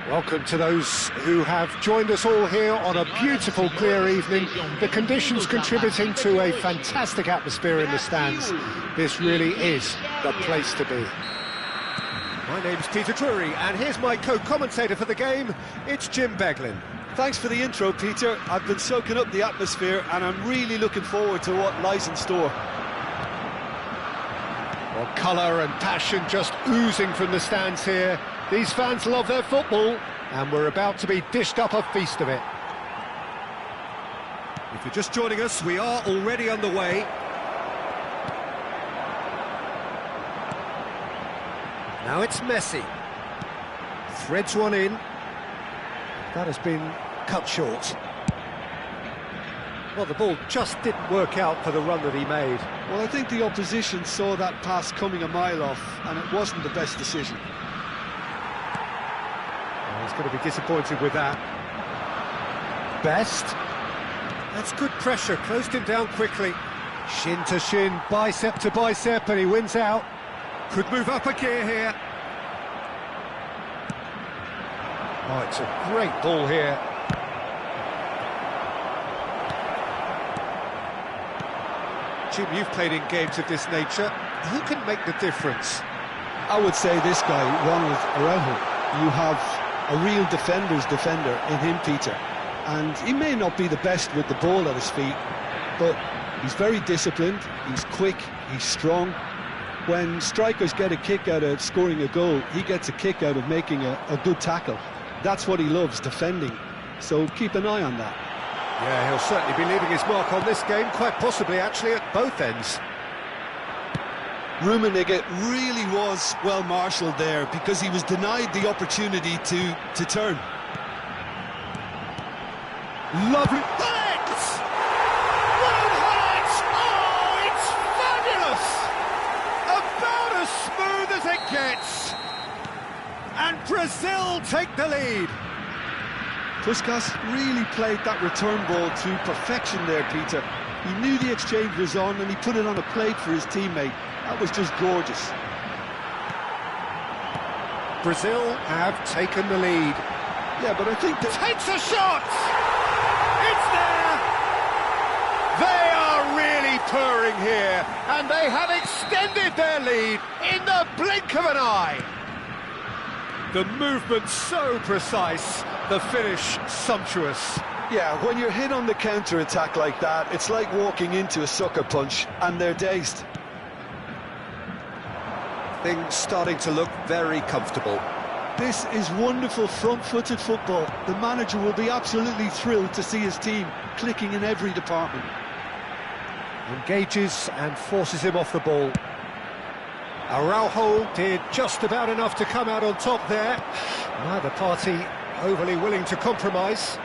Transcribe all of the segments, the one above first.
Welcome to those who have joined us all here on a beautiful, clear evening. The conditions contributing to a fantastic atmosphere in the stands. This really is the place to be. My name's Peter Drury, and here's my co-commentator for the game. It's Jim Beglin. Thanks for the intro, Peter. I've been soaking up the atmosphere, and I'm really looking forward to what lies in store. Well, colour and passion just oozing from the stands here. These fans love their football, and we're about to be dished up a feast of it. If you're just joining us, we are already underway. Now it's Messi. Threads one in. That has been cut short. Well, the ball just didn't work out for the run that he made. Well, I think the opposition saw that pass coming a mile off, and it wasn't the best decision. He's going to be disappointed with that. Best. That's good pressure, closed him down quickly. Shin to shin, bicep to bicep, and he wins out. Could move up a gear here. Oh, it's a great ball here. Jim, you've played in games of this nature. Who can make the difference? I would say this guy, Ronald Araujo. You have a real defender's defender in him, Peter. And he may not be the best with the ball at his feet, but he's very disciplined, he's quick, he's strong. When strikers get a kick out of scoring a goal, he gets a kick out of making a good tackle. That's what he loves, defending. So keep an eye on that. Yeah, he'll certainly be leaving his mark on this game, quite possibly actually at both ends. Rummenigge really was well marshalled there because he was denied the opportunity to turn. Lovely hit! Well hit! Oh, it's fabulous! About as smooth as it gets. And Brazil take the lead. Puskas really played that return ball to perfection there, Peter. He knew the exchange was on and he put it on a plate for his teammate. That was just gorgeous. Brazil have taken the lead. Yeah, but I think that... Takes a shot! It's there! They are really purring here, and they have extended their lead in the blink of an eye. The movement so precise, the finish sumptuous. Yeah, when you're hit on the counter-attack like that, it's like walking into a sucker punch, and they're dazed. Things starting to look very comfortable. This is wonderful front-footed football. The manager will be absolutely thrilled to see his team clicking in every department. Engages and forces him off the ball. Araujo did just about enough to come out on top there. Neither party overly willing to compromise.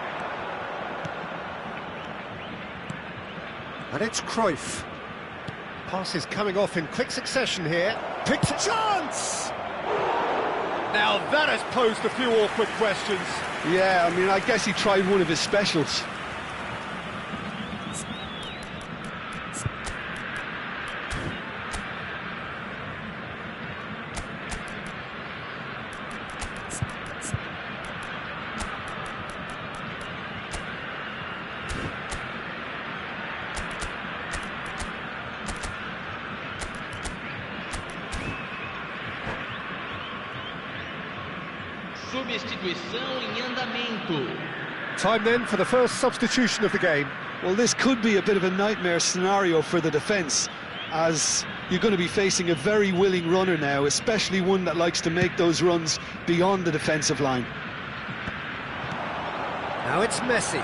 And it's Cruyff. Passes coming off in quick succession here. Picked a chance! Now that has posed a few awkward questions. Yeah, I mean, I guess he tried one of his specials. Substituição em andamento. Time then for the first substitution of the game. Well, this could be a bit of a nightmare scenario for the defence, as you're going to be facing a very willing runner now, especially one that likes to make those runs beyond the defensive line. Now it's Messi.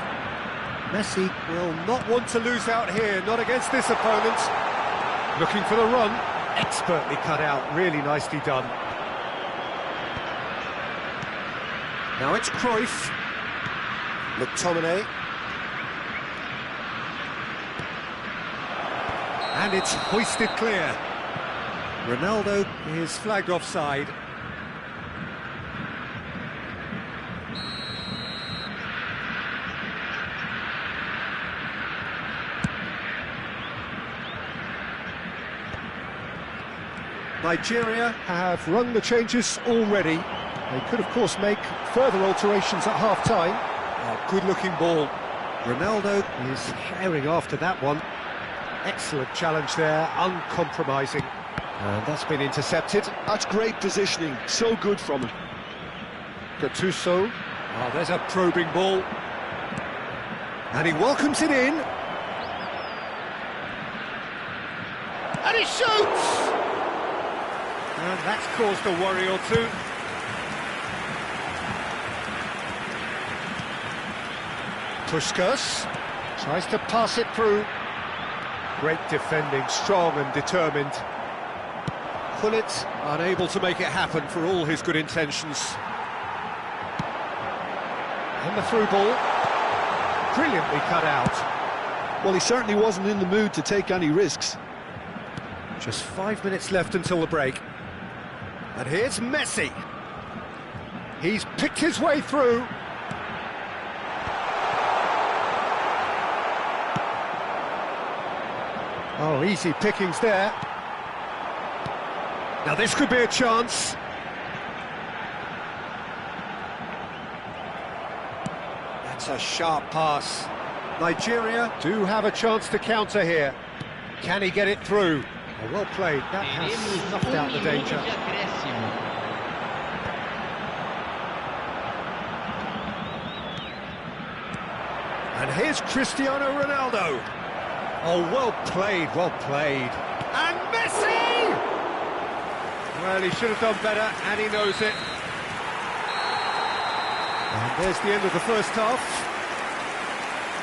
Messi will not want to lose out here, not against this opponent. Looking for the run, expertly cut out, really nicely done. Now it's Cruyff. McTominay. And it's hoisted clear. Ronaldo is flagged offside. Nigeria have rung the changes already. They could, of course, make further alterations at half-time. Oh, good-looking ball. Ronaldo is herring after that one. Excellent challenge there, uncompromising. And that's been intercepted. That's great positioning, so good from him. Gattuso. Oh, there's a probing ball. And he welcomes it in. And he shoots! And that's caused a worry or two. Puskas tries to pass it through. Great defending, strong and determined. Gullit unable to make it happen for all his good intentions. And the through ball, brilliantly cut out. Well, he certainly wasn't in the mood to take any risks. Just 5 minutes left until the break. And here's Messi. He's picked his way through. Oh, easy pickings there. Now this could be a chance. That's a sharp pass. Nigeria do have a chance to counter here. Can he get it through? Oh, well played. That has snuffed out the danger. And here's Cristiano Ronaldo. Oh, well played, well played. And Messi! Well, he should have done better, and he knows it. And there's the end of the first half.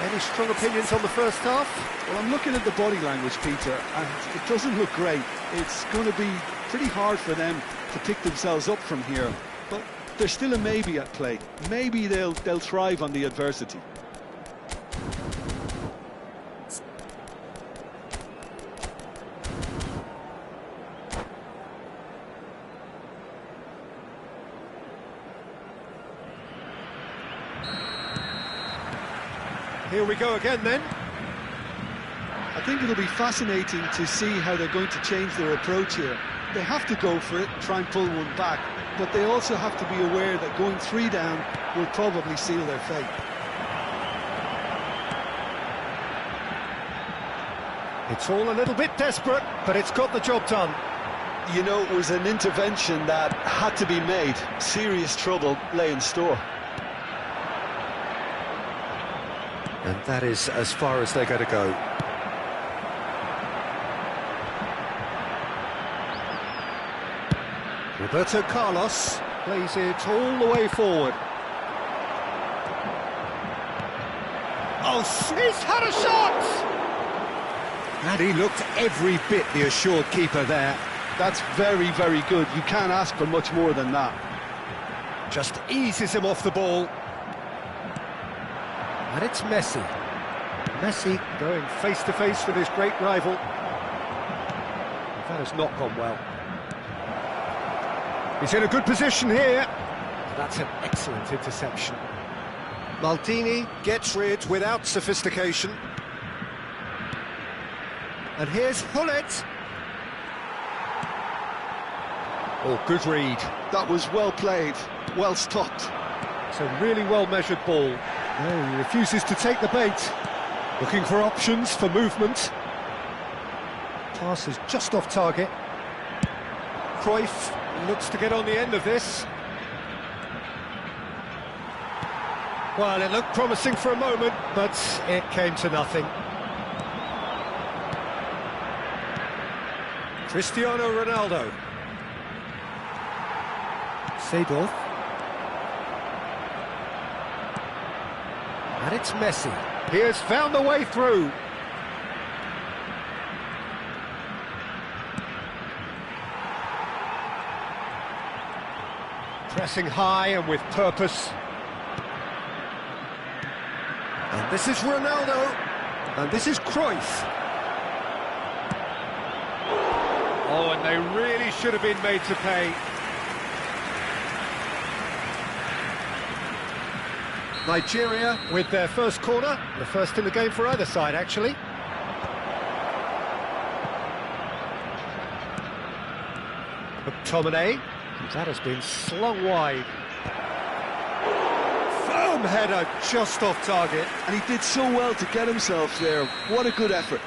Any strong opinions on the first half? Well, I'm looking at the body language, Peter, and it doesn't look great. It's going to be pretty hard for them to pick themselves up from here. But there's still a maybe at play. Maybe they'll thrive on the adversity. Here we go again then. I think it'll be fascinating to see how they're going to change their approach here. They have to go for it and try and pull one back, but they also have to be aware that going 3 down will probably seal their fate. It's all a little bit desperate, but it's got the job done. You know, it was an intervention that had to be made. Serious trouble lay in store. And that is as far as they're going to go. Roberto Carlos plays it all the way forward. Oh, he's had a shot! And he looked every bit the assured keeper there. That's very, very good. You can't ask for much more than that. Just eases him off the ball. And it's Messi. Messi going face-to-face with his great rival. That has not gone well. He's in a good position here. That's an excellent interception. Maldini gets rid without sophistication. And here's Gullit. Oh, good read. That was well played, well stopped. It's a really well-measured ball. No, he refuses to take the bait. Looking for options for movement. Pass is just off target. Cruyff looks to get on the end of this. Well, it looked promising for a moment, but it came to nothing. Cristiano Ronaldo. Seedorf. And it's Messi. He has found the way through. Pressing high and with purpose. And this is Ronaldo. And this is Cruyff. Oh, and they really should have been made to pay. Nigeria with their first corner, the first in the game for either side, actually. McTominay That has been slung wide. Firm header just off target. And he did so well to get himself there. What a good effort.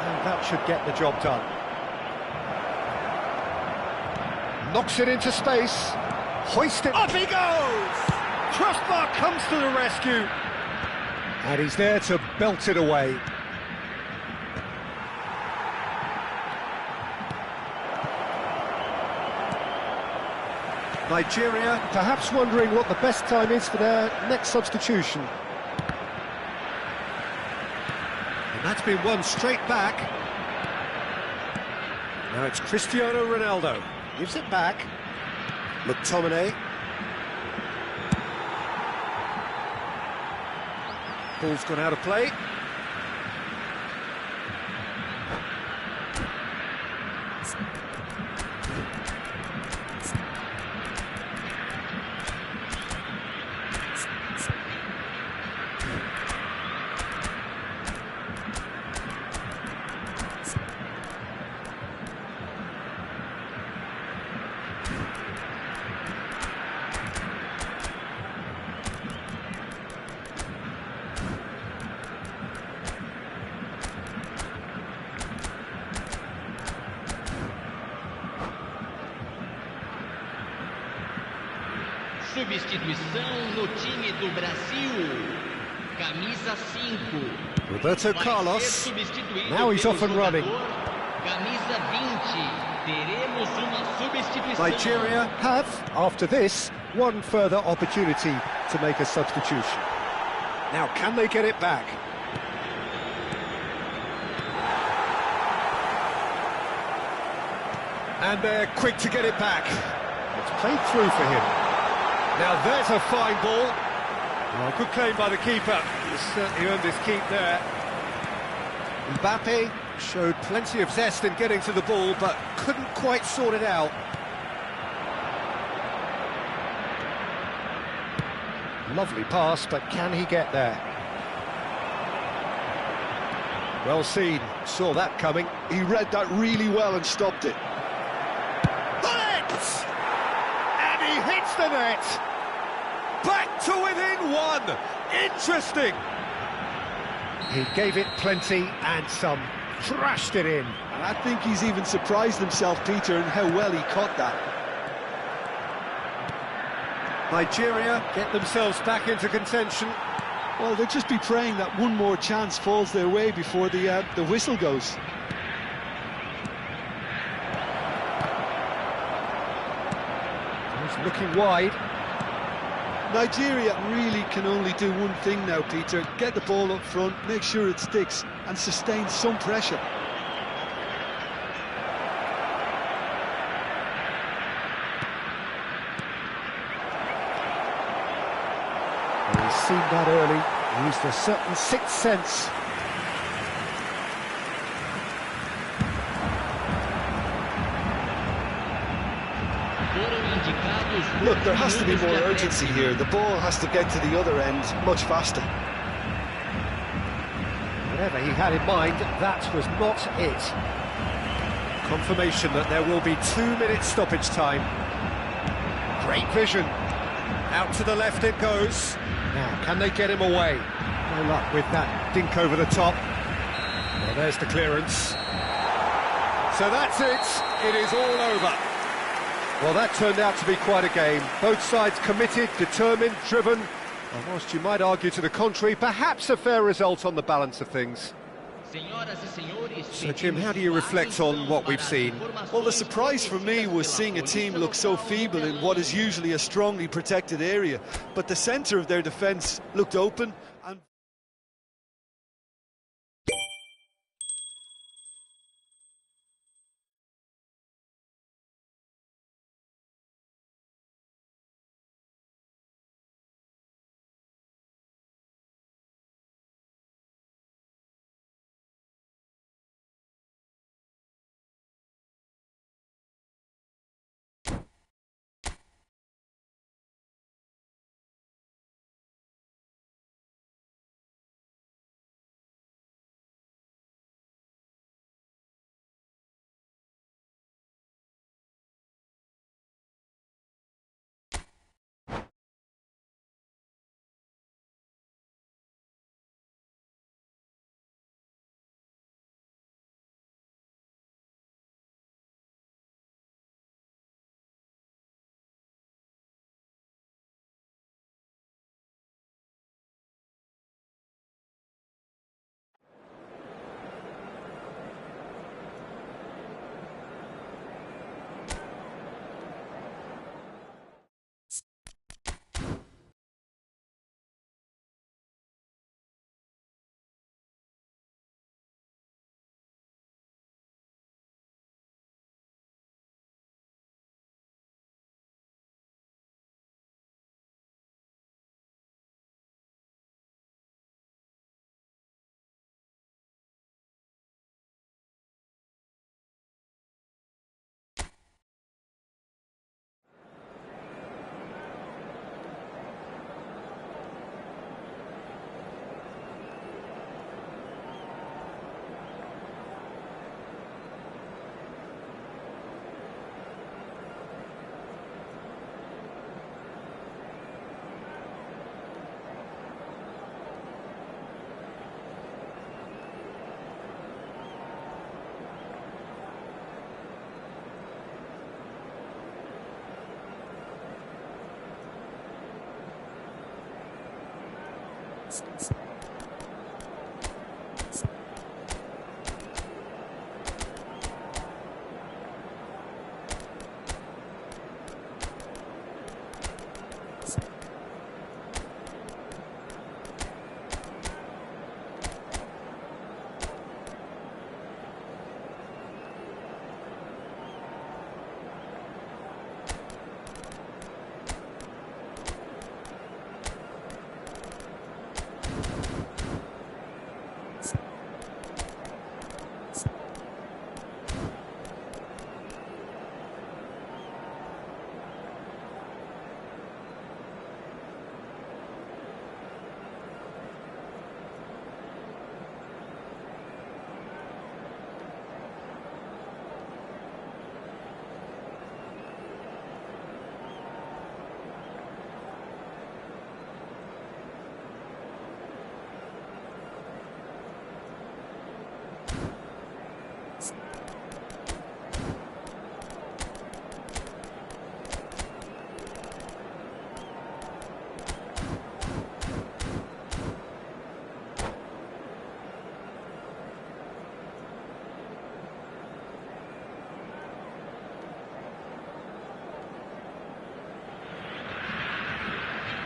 And that should get the job done. Knocks it into space. Hoist it. Up he goes! Crossbar comes to the rescue. And he's there to belt it away. Nigeria perhaps wondering what the best time is for their next substitution. And that's been won straight back. Now it's Cristiano Ronaldo. Gives it back. McTominay. Ball's gone out of play. Substituição no time do Brasil. Camisa 5. Roberto Carlos. Now he's off and running. Camisa 20. Teremos uma substituição. Nigeria have, after this, one further opportunity to make a substitution. Now, can they get it back? And they're quick to get it back. It's played through for him. Now there's a fine ball. Oh, good claim by the keeper. He's certainly earned his keep there. Mbappe showed plenty of zest in getting to the ball, but couldn't quite sort it out. Lovely pass, but can he get there? Well seen, saw that coming. He read that really well and stopped it. Bullet! And he hits the net! Back to within one! Interesting! He gave it plenty and some, thrashed it in. And I think he's even surprised himself, Peter, in how well he caught that. Nigeria get themselves back into contention. Well, they'll just be praying that one more chance falls their way before the whistle goes. He's looking wide. Nigeria really can only do one thing now, Peter. Get the ball up front, make sure it sticks, and sustain some pressure. Well, he's seen that early, used a certain sixth sense. Look, there has to be more urgency here. The ball has to get to the other end much faster. Whatever he had in mind, that was not it. Confirmation that there will be 2 minutes stoppage time. Great vision. Out to the left it goes. Now, can they get him away? No luck with that dink over the top. Well, there's the clearance. So that's it. It is all over. Well, that turned out to be quite a game. Both sides committed, determined, driven. And whilst you might argue to the contrary, perhaps a fair result on the balance of things. So, Jim, how do you reflect on what we've seen? Well, the surprise for me was seeing a team look so feeble in what is usually a strongly protected area. But the centre of their defence looked open and...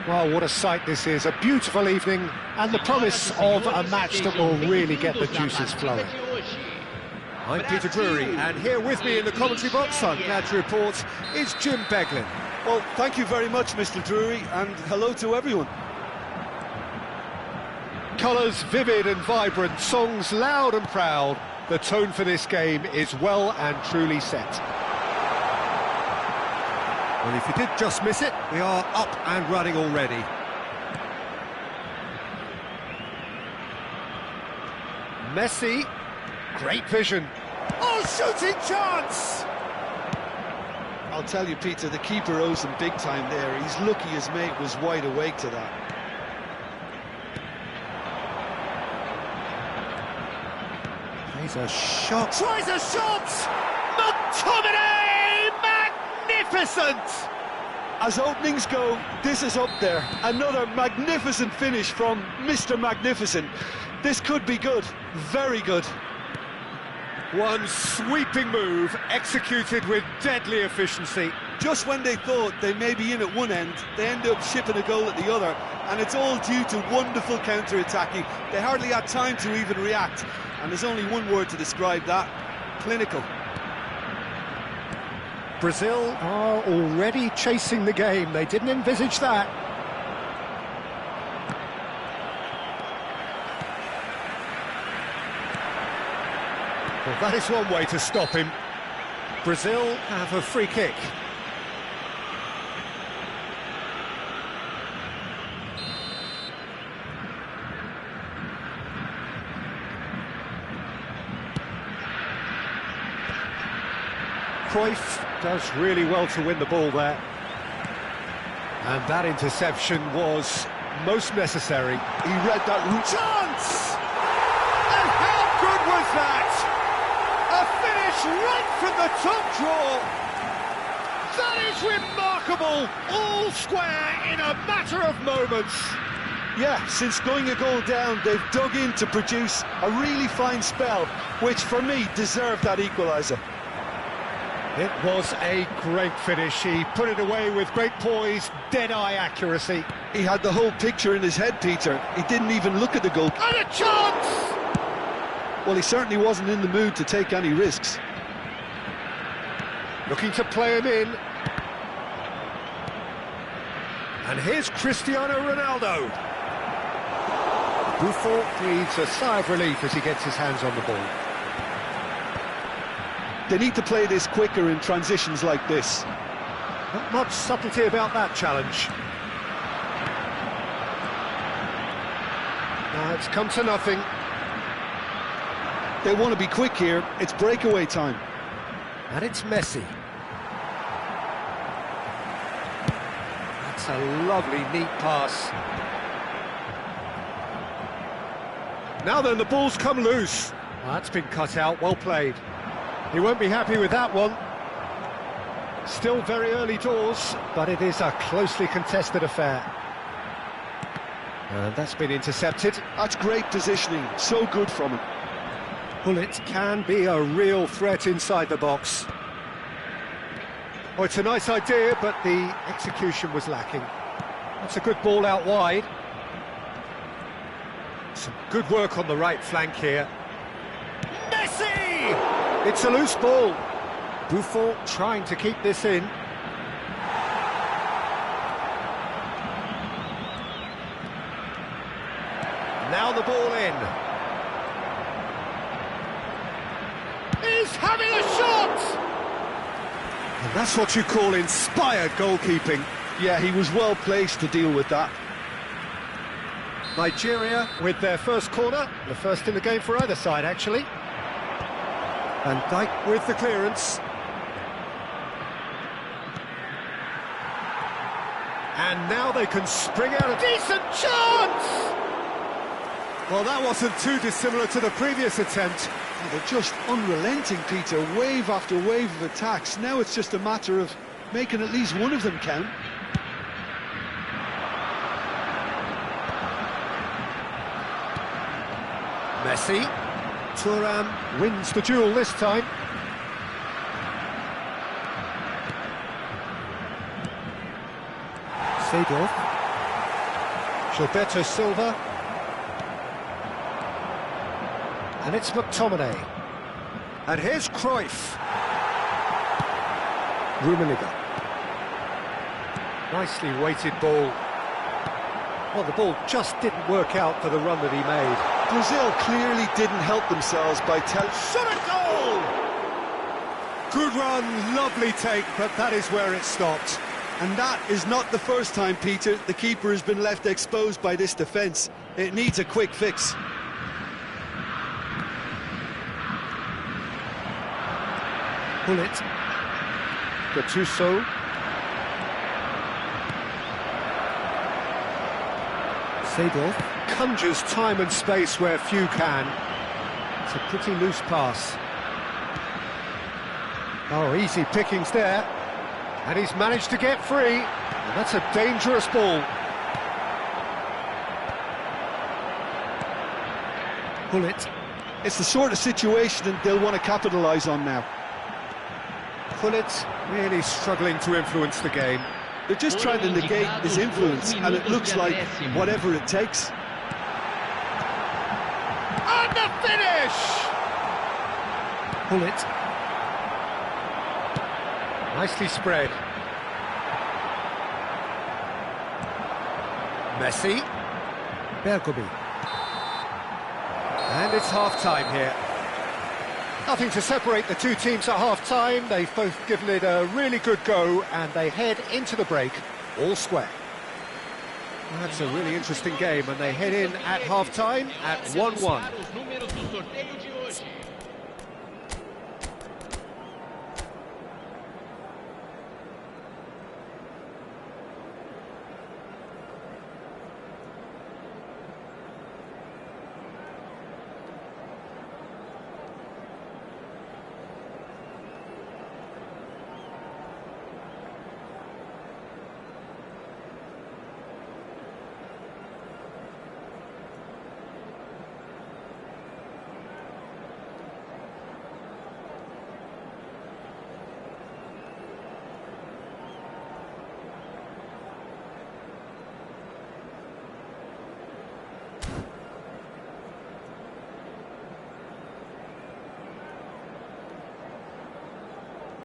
Well, what a sight this is, a beautiful evening, and the promise of a match that will really get the juices flowing. I'm Peter Drury, and here with me in the commentary box, I'm glad to report, is Jim Beglin. Well, thank you very much, Mr. Drury, and hello to everyone. Colours vivid and vibrant, songs loud and proud. The tone for this game is well and truly set. Well, if you did just miss it, we are up and running already. Messi, great vision. Oh, shooting chance! I'll tell you, Peter, the keeper owes him big time there. He's lucky his mate was wide awake to that. He's a shot. Tries a shot! McTominay! Magnificent! As openings go, this is up there. Another magnificent finish from Mr. Magnificent. This could be good, very good. One sweeping move, executed with deadly efficiency. Just when they thought they may be in at one end, they end up shipping a goal at the other, and it's all due to wonderful counter-attacking. They hardly had time to even react, and there's only one word to describe that: clinical. Brazil are already chasing the game. They didn't envisage that. Well, that is one way to stop him. Brazil have a free kick. Cruyff does really well to win the ball there. And that interception was most necessary. He read that route. Chance! And how good was that? A finish right from the top draw. That is remarkable. All square in a matter of moments. Yeah, since going a goal down, they've dug in to produce a really fine spell, which for me deserved that equaliser. It was a great finish. He put it away with great poise, dead-eye accuracy. He had the whole picture in his head, Peter. He didn't even look at the goal. And a chance! Well, he certainly wasn't in the mood to take any risks. Looking to play him in. And here's Cristiano Ronaldo. Buffon breathes a sigh of relief as he gets his hands on the ball. They need to play this quicker in transitions like this. Not much subtlety about that challenge. Now it's come to nothing. They want to be quick here. It's breakaway time. And it's Messi. That's a lovely, neat pass. Now then, the ball's come loose. Well, that's been cut out, well played. He won't be happy with that one. Still very early doors, but it is a closely contested affair. And that's been intercepted. That's great positioning, so good from him. Bullet can be a real threat inside the box. Oh, it's a nice idea, but the execution was lacking. That's a good ball out wide. Some good work on the right flank here. Messi! It's a loose ball. Buffon trying to keep this in. Now the ball in. He's having a shot! And that's what you call inspired goalkeeping. Yeah, he was well placed to deal with that. Nigeria with their first corner, the first in the game for either side, actually. Van Dijk with the clearance. And now they can spring out a decent chance! Well, that wasn't too dissimilar to the previous attempt. Oh, they're just unrelenting, Peter, wave after wave of attacks. Now it's just a matter of making at least one of them count. Messi. Thuram wins the duel this time. Seedorf. Gilberto Silva. And it's McTominay. And here's Cruyff. Rummenigge. Nicely weighted ball. Well, the ball just didn't work out for the run that he made. Brazil clearly didn't help themselves by Shot a goal! Good run, lovely take, but that is where it stopped. And that is not the first time, Peter, the keeper has been left exposed by this defence. It needs a quick fix. Bullet. Gattuso. Seedorf conjures time and space where few can. It's a pretty loose pass. Oh, easy pickings there. And he's managed to get free. And that's a dangerous ball. Bullet. It's the sort of situation that they'll want to capitalise on now. Bullet really struggling to influence the game. They're just trying to negate his influence, and it looks like whatever it takes. And the finish! Bullet. Nicely spread. Messi. Bergobi. And it's half-time here. Nothing to separate the two teams at half-time. They've both given it a really good go, and they head into the break all square. Well, that's a really interesting game, and they head in at half-time at 1-1.